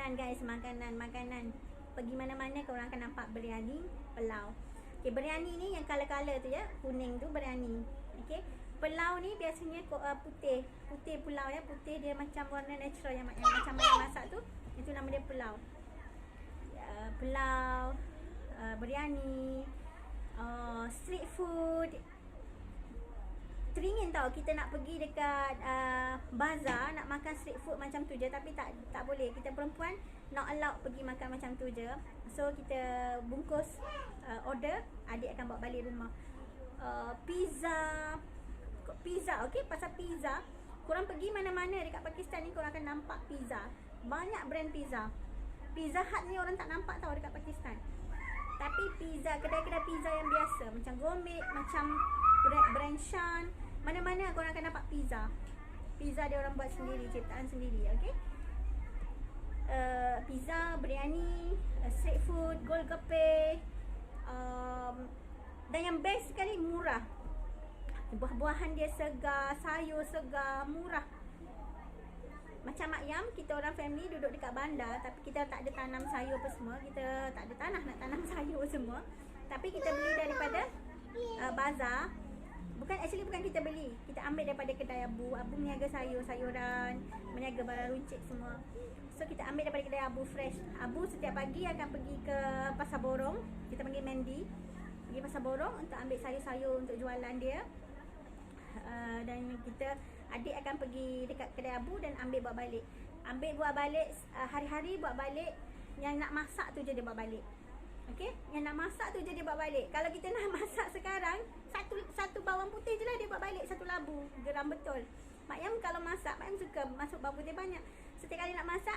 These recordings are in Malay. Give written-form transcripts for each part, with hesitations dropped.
Makanan guys, makanan. Pergi mana-mana korang akan nampak biryani, pulau. Okay, biryani ni yang color-color tu ya, kuning tu biryani. Okay, pulau ni biasanya putih pulau ya, putih dia macam warna natural yang macam mana masak tu, itu nama dia pulau. Pulau, biryani, street food. Teringin tau kita nak pergi dekat bazar nak makan street food macam tu je, tapi tak boleh. Kita perempuan not allowed pergi makan macam tu je. So kita bungkus order, adik akan bawa balik rumah. Pizza, okey, pasal pizza, korang pergi mana-mana dekat Pakistan ni korang akan nampak pizza. Banyak brand pizza. Pizza Hut ni orang tak nampak tau dekat Pakistan. Tapi pizza, kedai-kedai pizza yang biasa macam Gourmet, macam brand Shan, mana-mana korang akan nampak pizza. Pizza dia orang buat sendiri, ciptaan sendiri, okey. Pizza, biryani, street food, golgappe, dan yang best sekali murah. Buah-buahan dia segar, sayur segar, murah. Macam Mak Yam, kita orang family duduk dekat bandar, tapi kita tak ada tanam sayur apa semua. Kita tak ada tanah nak tanam sayur semua. Tapi kita beli daripada bazar. Bukan kita beli, kita ambil daripada kedai Abu. Abu meniaga sayuran, meniaga barang runcit semua. So kita ambil daripada kedai Abu fresh. Abu setiap pagi akan pergi ke Pasar Borong. Kita panggil Mandy, pergi Pasar Borong untuk ambil sayur-sayur untuk jualan dia. Dan adik akan pergi dekat kedai Abu dan ambil buat balik. Hari-hari buat balik. Yang nak masak tu je dia buat balik. Okey, yang nak masak tu je dia buat balik. Kalau kita nak masak sekarang, satu bawang putih je lah dia buat balik, satu labu. Geram betul. Mak Yam kalau masak, Mak Yam suka masuk bawang putih banyak. Setiap kali nak masak,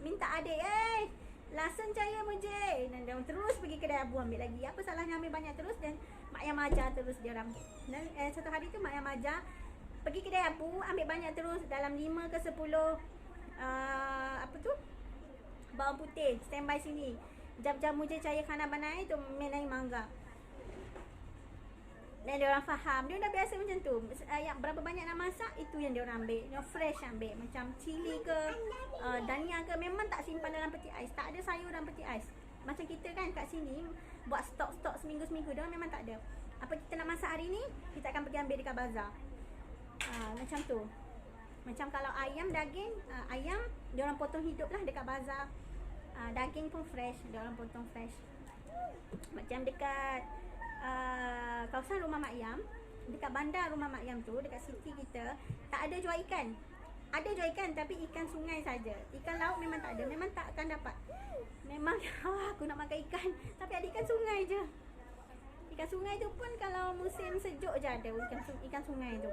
minta adik, lasan caya muje. Dan dia terus pergi kedai Abu ambil lagi. Apa salahnya ambil banyak terus, dan Mak Yam ajar terus dia orang. Dan satu hari tu Mak Yam ajar pergi kedai Abu ambil banyak terus, dalam 5 ke 10 bawang putih, standby sini. Jam-jam muje caya khana banai tu menai mangga. Dan dia orang faham, dia dah biasa macam tu. Yang berapa banyak nak masak, itu yang dia orang ambil. Yang fresh ambil. Macam cili ke, dania ke, memang tak simpan dalam peti ais. Tak ada sayur dalam peti ais. Macam kita kan kat sini buat stok seminggu-seminggu, dia orang memang tak ada. Apa kita nak masak hari ni, kita akan pergi ambil dekat bazar. Macam tu. Macam kalau ayam, daging, ayam dia orang potong hidup lah dekat bazar. Daging pun fresh, dia orang potong fresh. Macam dekat kawasan rumah Mak Yam, dekat bandar rumah Mak Yam tu, dekat city kita, tak ada jual ikan. Ada jual ikan tapi ikan sungai saja. Ikan laut memang tak ada, memang tak akan dapat. Memang aku nak makan ikan, tapi ada ikan sungai je. Ikan sungai tu pun kalau musim sejuk je ada ikan sungai tu.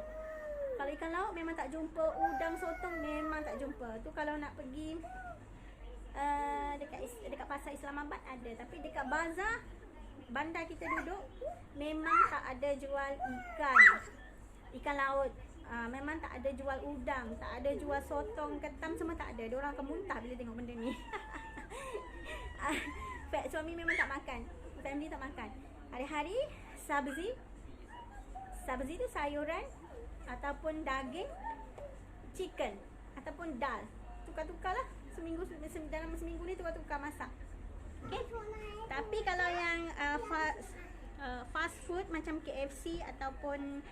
Kalau ikan laut memang tak jumpa. Udang, sotong memang tak jumpa. Tu kalau nak pergi dekat pasar Islamabad ada, tapi dekat bazar bandar kita duduk memang tak ada jual ikan laut. Memang tak ada jual udang, tak ada jual sotong, ketam, semua tak ada. Diorang akan muntah bila tengok benda ni. Suami memang tak makan, family tak makan. Hari-hari sabzi tu sayuran ataupun daging, chicken ataupun dal. Tukar-tukar lah. Dalam seminggu ni tukar-tukar masak. Okay? Tapi kalau yang fast food macam KFC ataupun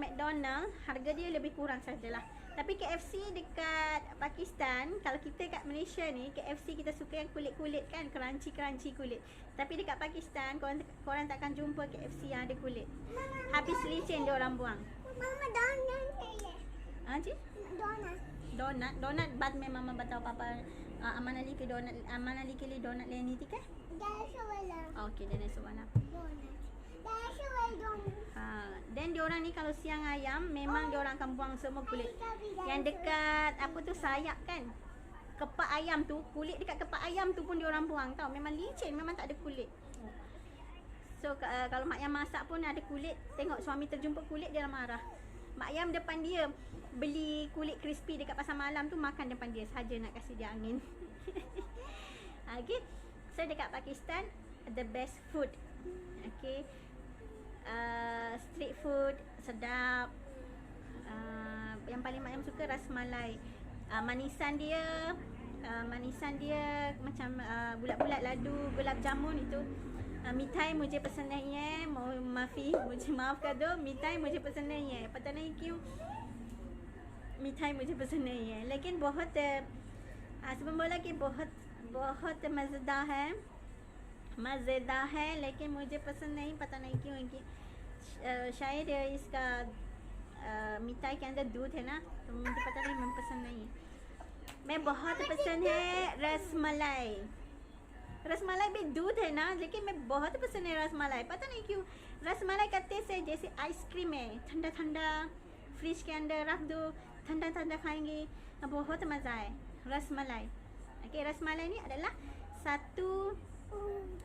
McDonald, harga dia lebih kurang sajalah. Tapi KFC dekat Pakistan, kalau kita kat Malaysia ni, KFC kita suka yang kulit-kulit kan, crunchy kulit. Tapi dekat Pakistan, korang takkan jumpa KFC yang ada kulit. Habis licin dia orang buang. Mama donat Cik? Donat bad में mama बताओ पापा अमन अली के donat लेनी थी क्या? Okay, dan esok mana? Dan diorang ni kalau siang ayam, memang diorang akan buang semua kulit. Yang dekat sayap kan, kepak ayam tu, kulit dekat kepak ayam tu pun diorang buang tau. Memang licin, memang tak ada kulit. So kalau Mak Yam masak pun ada kulit, tengok suami terjumpa kulit, dia marah. Mak Yam depan dia beli kulit crispy dekat pasar malam tu, makan depan dia saja nak kasih dia angin. Okay, so dekat Pakistan the best food. Okay, street food sedap. Yang paling Mak Yam suka rasmalai. Manisan dia macam bulat-bulat ladu gulab jamun itu. मिठाई मुझे पसंद नहीं है, माफ़ी, मुझे माफ़ कर दो, मिठाई मुझे पसंद नहीं है, पता नहीं क्यों मिठाई मुझे पसंद नहीं है, लेकिन बहुत हस्बैंड बोला कि बहुत मज़ेदार है, लेकिन मुझे पसंद नहीं, पता नहीं क्यों, कि शायद इसका मिठाई के अंदर दूध है ना, तो मुझे पता नहीं, मैं पसंद नहीं है। मैं बहुत पसंद है रसमलाई। रसमलाई भी दूध है ना, लेकिन मैं बहुत पसंद है रसमलाई, पता नहीं क्यों। रसमलाई का टेस्ट है जैसे आइसक्रीम है, ठंडा ठंडा, फ्रिज के अंदर रख दो, ठंडा ठंडा खाएंगे, बहुत मज़ा है rasmalai. Okey, rasmalai ni adalah satu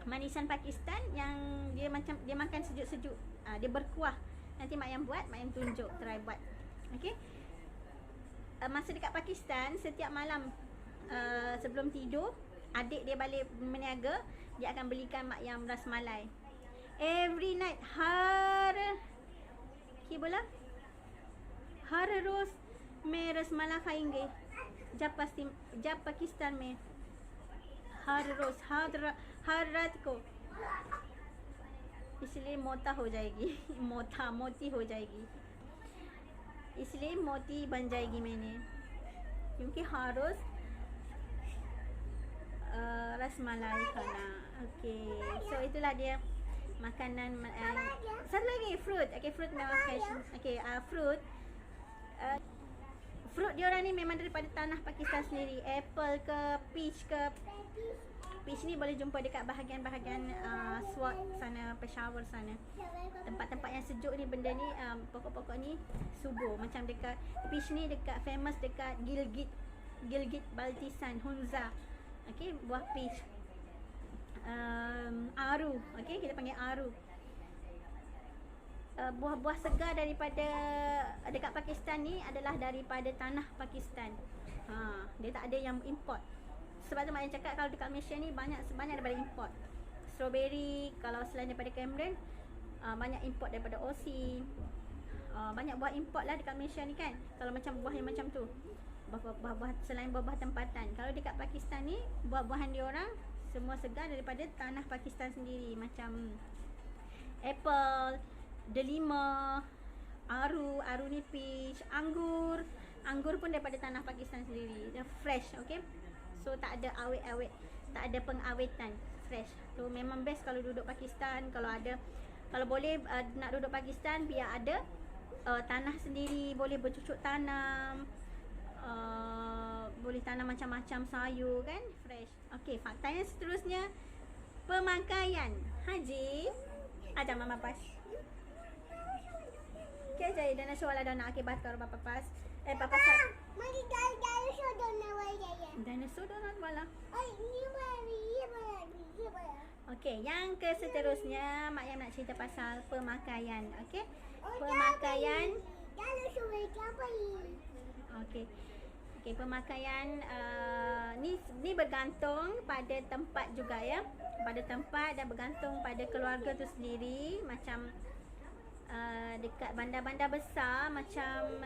manisan Pakistan yang dia macam dia makan sejuk-sejuk. Dia berkuah. Nanti Mak Yam buat, Mak Yam tunjuk, try buat. Okey. Masa dekat Pakistan, setiap malam sebelum tidur, adik dia balik meniaga, dia akan belikan Mak Yam rasmalai. Every night, हर रोज में रसमलाई खाएंगे। जब पाकिस्तान में हर रोज हर रात को, इसलिए मोटा हो जाएगी, मोती हो जाएगी, इसलिए मोती बन जाएगी मैंने, क्योंकि हर रोज रसमलाई खाना. Okay, so itulah dia makanan. Satu lagi fruit. Okay, fruit memang fresh. Okay, fruit dia orang ni memang daripada tanah Pakistan sendiri. Apple ke, peach ke. Peach ni boleh jumpa dekat bahagian-bahagian Swat sana, Peshawar sana. Tempat-tempat yang sejuk ni, benda ni, pokok-pokok ni subur. Macam dekat peach ni dekat famous dekat Gilgit Baltistan, Hunza. Okey, buah peach. Aru, okey, kita panggil aru. Buah-buah segar daripada dekat Pakistan ni adalah daripada tanah Pakistan. Dia tak ada yang import. Sebab tu maknanya cakap kalau dekat Malaysia ni banyak daripada import. Strawberry, kalau selain daripada Cameron, banyak import daripada Aussie. Banyak buah import lah dekat Malaysia ni kan. Kalau macam buah yang macam tu, buah-buah selain buah-buah tempatan. Kalau dekat Pakistan ni, buah-buahan dia orang semua segar daripada tanah Pakistan sendiri. Macam apple, delima, aru ni peach, anggur pun daripada tanah Pakistan sendiri. Dia fresh, okey. So tak ada awet-awet, tak ada pengawetan, fresh. So memang best kalau duduk Pakistan. Kalau boleh nak duduk Pakistan, biar ada tanah sendiri, boleh bercucuk tanam, boleh tanam macam-macam sayur kan, fresh. Okey, fakta yang seterusnya, pemakaian haji. Ajar mama pas. Okay, jadi dan soalan dah nak akibat kalau papa pas. Papasan. Mari dinosaur donat wala. Dinosaur donat wala. Ini mari. Okey, yang ke seterusnya Mak Yam nak cerita pasal pemakaian. Okey. Pemakaian Dinosaur apa ni? Okey. Okey, pemakaian ni bergantung pada tempat juga ya. Pada tempat dan bergantung pada keluarga tu sendiri. Macam dekat bandar-bandar besar macam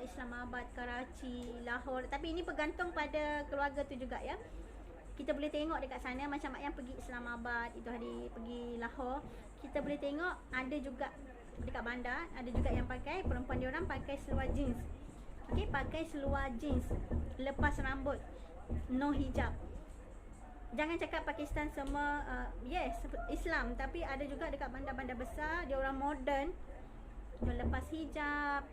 Islamabad, Karachi, Lahore. Tapi ini bergantung pada keluarga tu juga ya. Kita boleh tengok dekat sana, macam Mak Yam pergi Islamabad itu hari, pergi Lahore, kita boleh tengok ada juga dekat bandar, ada juga yang pakai, perempuan dia orang pakai seluar jeans. Okey, pakai seluar jeans, lepas rambut, no hijab. Jangan cakap Pakistan semua yes, Islam, tapi ada juga dekat bandar-bandar besar, dia orang modern, dia lepas hijab,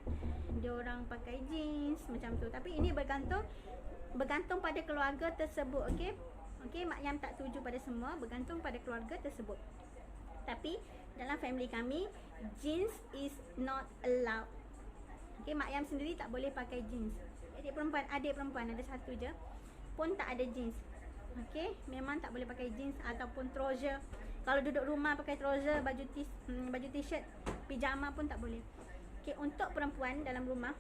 dia orang pakai jeans macam tu. Tapi ini bergantung pada keluarga tersebut, okey. Okey, Mak Yam tak tuju pada semua, bergantung pada keluarga tersebut. Tapi dalam family kami, jeans is not allowed. Okey, Mak Yam sendiri tak boleh pakai jeans. Adik perempuan ada satu je pun tak ada jeans. Okey, memang tak boleh pakai jeans ataupun trouser. Kalau duduk rumah pakai trouser, baju t-shirt, pijama pun tak boleh. Okey, untuk perempuan dalam rumah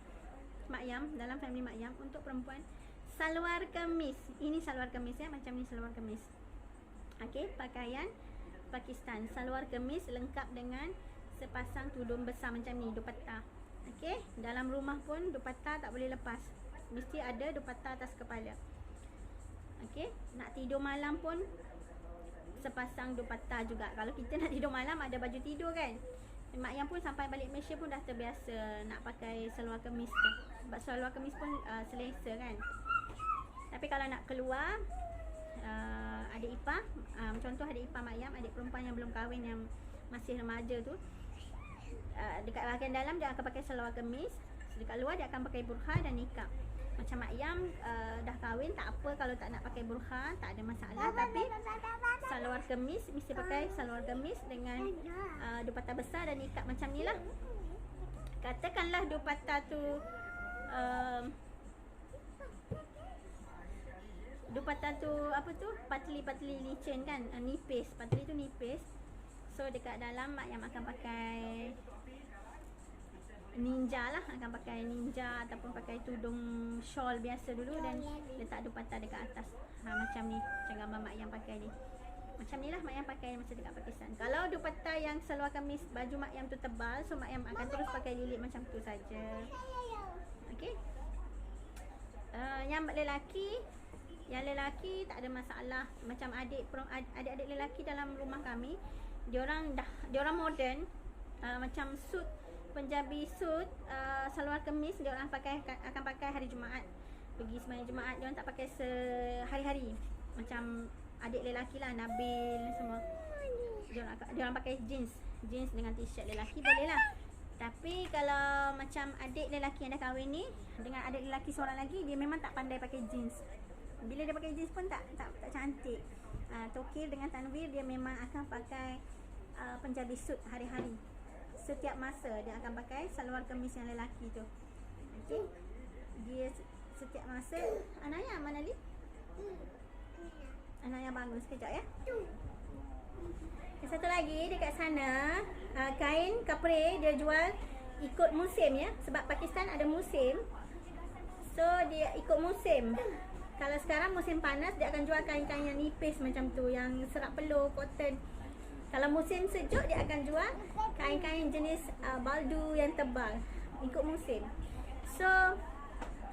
Mak Yam, dalam family Mak Yam, untuk perempuan salwar kemis. Ini salwar kemis ya, macam ni salwar kemis. Okey, pakaian Pakistan, salwar kemis lengkap dengan sepasang tudung besar macam ni, dupatta. Okey, dalam rumah pun dupatta tak boleh lepas. Mesti ada dupatta atas kepala. Okey, nak tidur malam pun sepasang dupatta juga. Kalau kita nak tidur malam ada baju tidur kan. Mak Yang pun sampai balik Malaysia pun dah terbiasa nak pakai seluar kemis tu. Sebab seluar kemis pun selesa kan. Tapi kalau nak keluar, adik ipar, contoh adik ipar Mak Yam, adik perempuan yang belum kahwin yang masih remaja tu, dekat bahagian dalam dia akan pakai seluar kemis, dekat luar dia akan pakai burkha dan nikab. Macam Mak Yam dah kahwin, tak apa kalau tak nak pakai burkha, tak ada masalah. Tapi seluar kemis mesti pakai seluar kemis dengan dupatta besar dan nikab macam ni lah. Katakanlah dupatta tu dupatta tu apa tu, patli licin kan, nipis, patli tu nipis. So dekat dalam Mak Yam akan pakai ninja lah, akan pakai ninja ataupun pakai tudung shawl biasa dulu dan letak dupatta dekat atas. Macam ni, macam gambar Mak Yam pakai ni. Macam ni lah Mak Yam pakai masa dekat Pakistan. Kalau dupatta yang seluar kemis baju Mak Yam tu tebal, so Mak Yam akan terus pakai lilit macam tu saja. Okey. Yang lelaki tak ada masalah. Macam adik-adik lelaki dalam rumah kami, diorang moden, macam suit Punjabi suit, seluar kemis diorang akan pakai hari Jumaat. Pergi sembahyang Jumaat, diorang tak pakai sehari-hari. Macam adik lelaki lah, Nabil semua. Diorang pakai jeans dengan t-shirt lelaki boleh lah. Tapi kalau macam adik lelaki yang dah kahwin ni dengan adik lelaki seorang lagi, dia memang tak pandai pakai jeans. Bila dia pakai jeans pun tak cantik. Tokir dengan Tanwir dia memang akan pakai Punjabi suit hari-hari. Setiap masa dia akan pakai seluar kemis yang lelaki tu. Okey. Dia setiap masa. Anaya mana li? Anaya bangun sekejap ya. Satu lagi dekat sana, kain kapre dia jual ikut musim ya. Sebab Pakistan ada musim. So dia ikut musim. Kalau sekarang musim panas, dia akan jual kain-kain yang nipis macam tu, yang serak peluh, cotton. Kalau musim sejuk, dia akan jual kain-kain jenis baldu yang tebal, ikut musim. So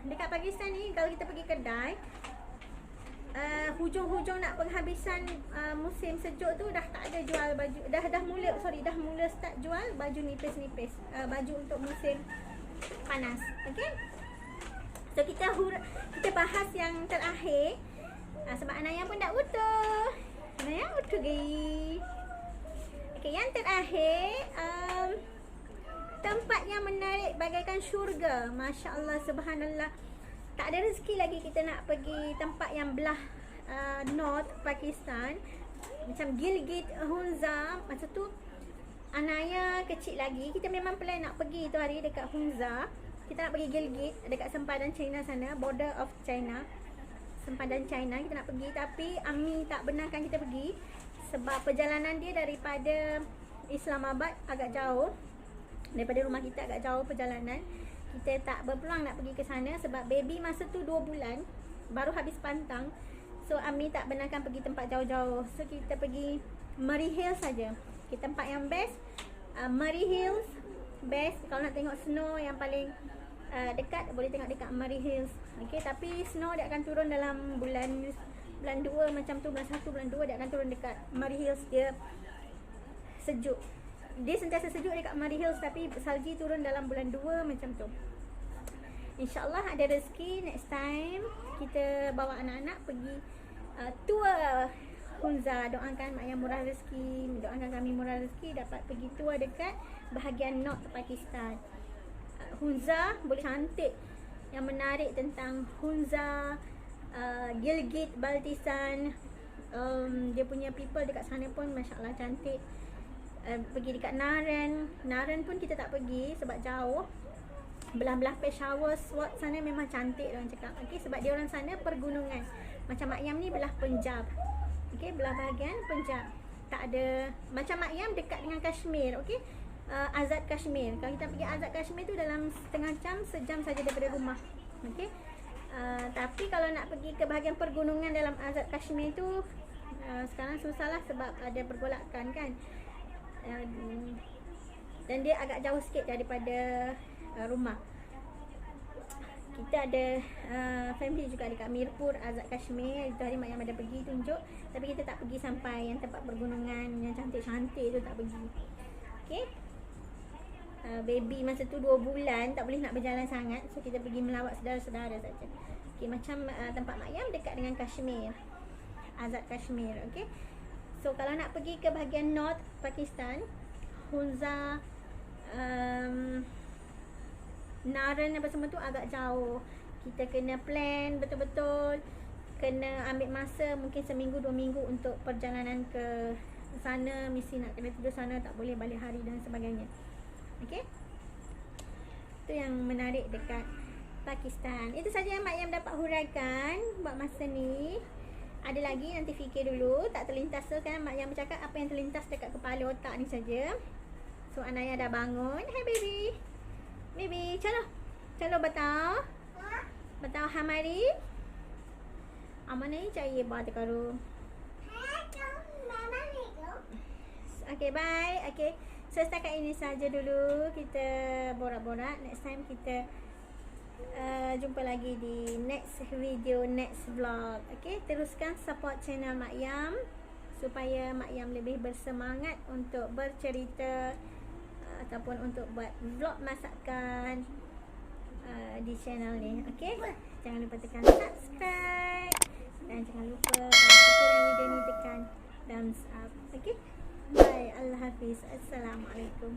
dekat Pakistan ni, kalau kita pergi kedai, hujung-hujung nak penghabisan musim sejuk tu dah tak ada jual baju, dah mula start jual baju nipis-nipis, baju untuk musim panas. Okey. So kita bahas yang terakhir, sebab Anaya pun dah utuh. Anaya utuh gay. Okey, yang terakhir, tempat yang menarik bagaikan syurga. Masya Allah, subhanallah. Tak ada rezeki lagi kita nak pergi tempat yang belah North Pakistan, macam Gilgit, Hunza. Masa tu Anaya kecil lagi, kita memang plan nak pergi tu hari dekat Hunza. Kita nak pergi Gilgit dekat sempadan China sana, border of China, sempadan China kita nak pergi. Tapi Ami tak benarkan kita pergi sebab perjalanan dia daripada Islamabad agak jauh, daripada rumah kita agak jauh perjalanan. Kita tak berpeluang nak pergi ke sana sebab baby masa tu 2 bulan, baru habis pantang. So Ami tak benarkan pergi tempat jauh-jauh. So kita pergi Murray Hills saja. Kita tempat yang best, Murray Hills best. Kalau nak tengok snow yang paling dekat, boleh tengok dekat Murray Hills. Okey, tapi snow dia akan turun dalam bulan 2 macam tu, bulan 1, bulan 2 dia akan turun dekat Murray Hills. Dia sejuk. Dia sentiasa sejuk dekat Murray Hills, tapi salji turun dalam bulan 2 macam tu. InsyaAllah ada rezeki next time kita bawa anak-anak pergi tour Hunza. Doakan Mak Yang murah rezeki, doakan kami murah rezeki dapat pergi tour dekat bahagian North Pakistan. Hunza boleh cantik. Yang menarik tentang Hunza, Gilgit, Baltistan, dia punya people dekat sana pun Masya Allah cantik. Pergi dekat Naren pun kita tak pergi sebab jauh. Belah-belah Peshawar, Swat sana memang cantik orang cakap. Okey, sebab dia orang sana pergunungan. Macam Mak Yam ni belah Punjab. Okey, belah bahagian Punjab. Tak ada macam Mak Yam dekat dengan Kashmir. Okey. Azad Kashmir. Kalau kita pergi Azad Kashmir tu dalam setengah jam, sejam saja daripada rumah. Okey. Tapi kalau nak pergi ke bahagian pergunungan dalam Azad Kashmir tu sekarang susahlah sebab ada pergolakan kan. Dan dia agak jauh sikit daripada rumah. Kita ada family juga dekat Mirpur, Azad Kashmir. Itu hari Mak Yam ada pergi tunjuk, tapi kita tak pergi sampai yang tempat pergunungan yang cantik-cantik tu, tak pergi. Okay. Baby masa tu 2 bulan, tak boleh nak berjalan sangat, so kita pergi melawat saudara-saudara saja. Okay, macam tempat Mak Yam dekat dengan Kashmir, Azad Kashmir. Okay. So kalau nak pergi ke bahagian North Pakistan, Hunza, Naran apa semua tu agak jauh. Kita kena plan betul-betul, kena ambil masa mungkin seminggu 2 minggu untuk perjalanan ke sana. Mesti nak kena tidur sana, tak boleh balik hari dan sebagainya. Okay, itu yang menarik dekat Pakistan. Itu saja yang Mak Yam dapat huraikan buat masa ni. Ada lagi nanti fikir dulu, tak terlintas tu kan. Mak Yam bercakap apa yang terlintas dekat kepala otak ni saja. So Anaya dah bangun. Hai baby. Baby, chalo batao. Batao hamari. Amma nahi chahiye baat karo. Okay, bye. Okay, so setakat ini saja dulu kita borak-borak. Next time kita jumpa lagi di next video, next vlog. Okay, teruskan support channel Mak Yam supaya Mak Yam lebih bersemangat untuk bercerita ataupun untuk buat vlog masakan di channel ni. Okay, jangan lupa tekan subscribe dan jangan lupa kalau suka dengan video ni tekan thumbs up. Okay, bye. Allah Hafiz. Assalamualaikum.